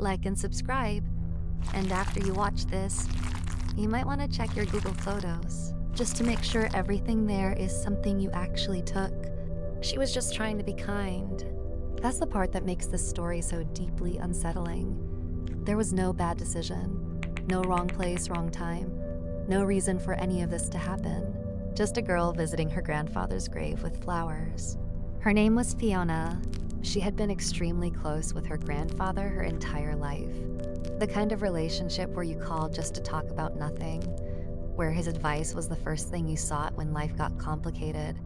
like and subscribe. And after you watch this, you might want to check your Google Photos, just to make sure everything there is something you actually took. She was just trying to be kind. That's the part that makes this story so deeply unsettling. There was no bad decision, no wrong place, wrong time, no reason for any of this to happen. Just a girl visiting her grandfather's grave with flowers. Her name was Fiona. She had been extremely close with her grandfather her entire life. The kind of relationship where you called just to talk about nothing, where his advice was the first thing you sought when life got complicated,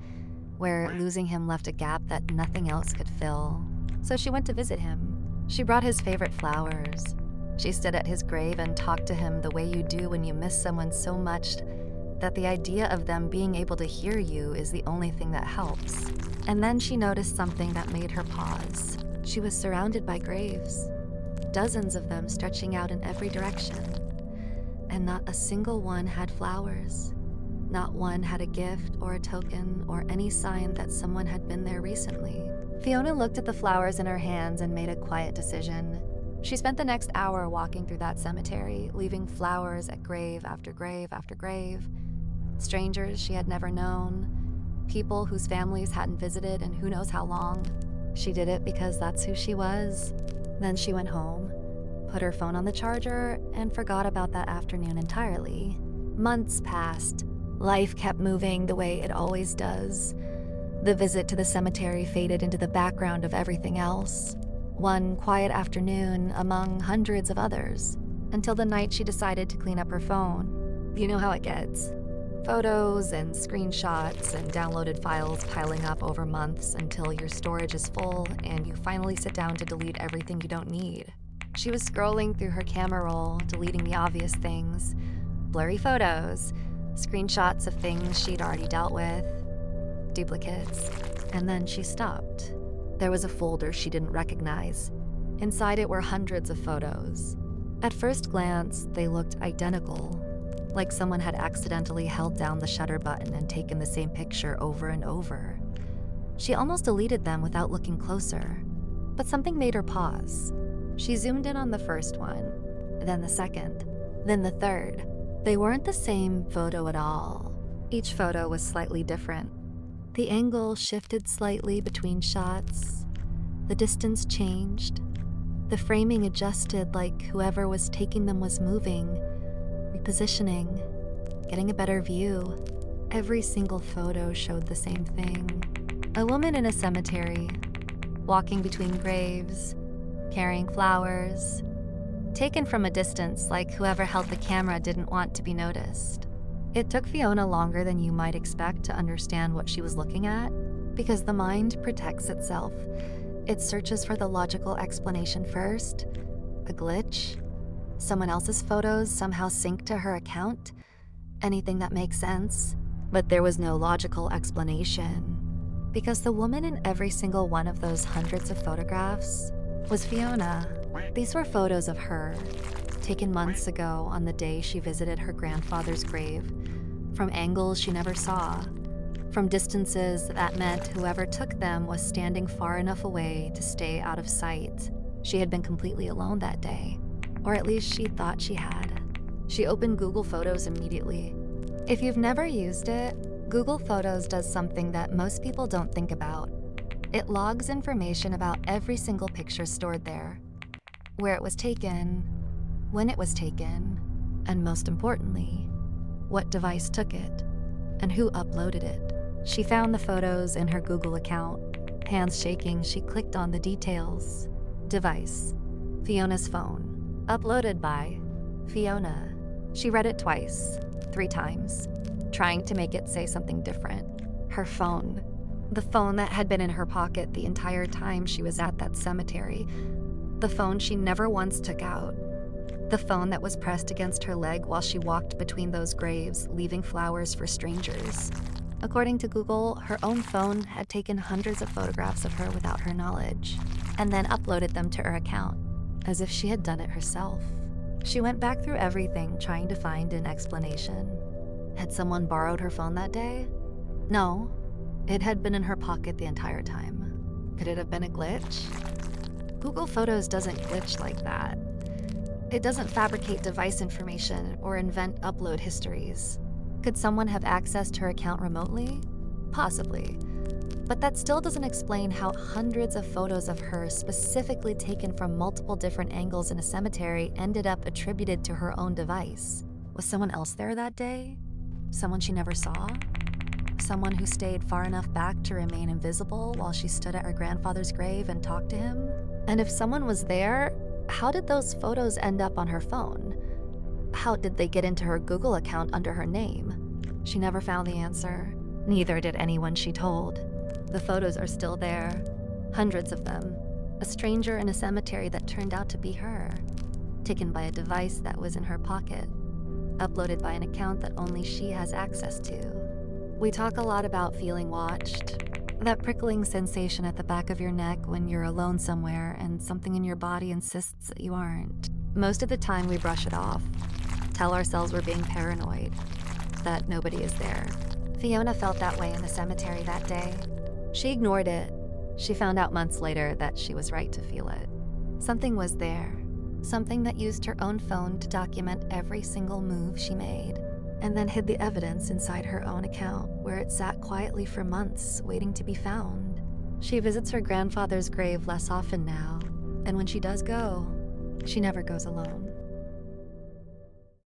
where losing him left a gap that nothing else could fill. So she went to visit him. She brought his favorite flowers. She stood at his grave and talked to him the way you do when you miss someone so much that the idea of them being able to hear you is the only thing that helps. And then she noticed something that made her pause. She was surrounded by graves, dozens of them stretching out in every direction. And not a single one had flowers. Not one had a gift or a token or any sign that someone had been there recently. Fiona looked at the flowers in her hands and made a quiet decision. She spent the next hour walking through that cemetery, leaving flowers at grave after grave after grave. Strangers she had never known, people whose families hadn't visited in who knows how long. She did it because that's who she was. Then she went home, put her phone on the charger, and forgot about that afternoon entirely. Months passed. Life kept moving the way it always does. The visit to the cemetery faded into the background of everything else. One quiet afternoon among hundreds of others, until the night she decided to clean up her phone. You know how it gets. Photos and screenshots and downloaded files piling up over months until your storage is full and you finally sit down to delete everything you don't need. She was scrolling through her camera roll, deleting the obvious things, blurry photos, screenshots of things she'd already dealt with, duplicates, and then she stopped. There was a folder she didn't recognize. Inside it were hundreds of photos. At first glance, they looked identical, like someone had accidentally held down the shutter button and taken the same picture over and over. She almost deleted them without looking closer, but something made her pause. She zoomed in on the first one, then the second, then the third. They weren't the same photo at all. Each photo was slightly different. The angle shifted slightly between shots. The distance changed. The framing adjusted like whoever was taking them was moving, repositioning, getting a better view. Every single photo showed the same thing. A woman in a cemetery, walking between graves, carrying flowers, taken from a distance like whoever held the camera didn't want to be noticed. It took Fiona longer than you might expect to understand what she was looking at, because the mind protects itself. It searches for the logical explanation first. A glitch? Someone else's photos somehow sync to her account? Anything that makes sense? But there was no logical explanation, because the woman in every single one of those hundreds of photographs was Fiona. These were photos of her, taken months ago on the day she visited her grandfather's grave, from angles she never saw, from distances that meant whoever took them was standing far enough away to stay out of sight. She had been completely alone that day, or at least she thought she had. She opened Google Photos immediately. If you've never used it, Google Photos does something that most people don't think about. It logs information about every single picture stored there, where it was taken, when it was taken, and most importantly, what device took it, and who uploaded it. She found the photos in her Google account. Hands shaking, she clicked on the details. Device: Fiona's phone. Uploaded by Fiona. She read it twice, 3 times, trying to make it say something different. Her phone. The phone that had been in her pocket the entire time she was at that cemetery. The phone she never once took out. The phone that was pressed against her leg while she walked between those graves, leaving flowers for strangers. According to Google, her own phone had taken hundreds of photographs of her without her knowledge, and then uploaded them to her account, as if she had done it herself. She went back through everything, trying to find an explanation. Had someone borrowed her phone that day? No. It had been in her pocket the entire time. Could it have been a glitch? Google Photos doesn't glitch like that. It doesn't fabricate device information or invent upload histories. Could someone have accessed her account remotely? Possibly. But that still doesn't explain how hundreds of photos of her, specifically taken from multiple different angles in a cemetery, ended up attributed to her own device. Was someone else there that day? Someone she never saw? Someone who stayed far enough back to remain invisible while she stood at her grandfather's grave and talked to him? And if someone was there, how did those photos end up on her phone? How did they get into her Google account under her name? She never found the answer. Neither did anyone she told. The photos are still there, hundreds of them. A stranger in a cemetery that turned out to be her. Taken by a device that was in her pocket. Uploaded by an account that only she has access to. We talk a lot about feeling watched. That prickling sensation at the back of your neck when you're alone somewhere and something in your body insists that you aren't. Most of the time we brush it off. Tell ourselves we're being paranoid. That nobody is there. Fiona felt that way in the cemetery that day. She ignored it. She found out months later that she was right to feel it. Something was there. Something that used her own phone to document every single move she made, and then hid the evidence inside her own account, where it sat quietly for months, waiting to be found. She visits her grandfather's grave less often now, and when she does go, she never goes alone.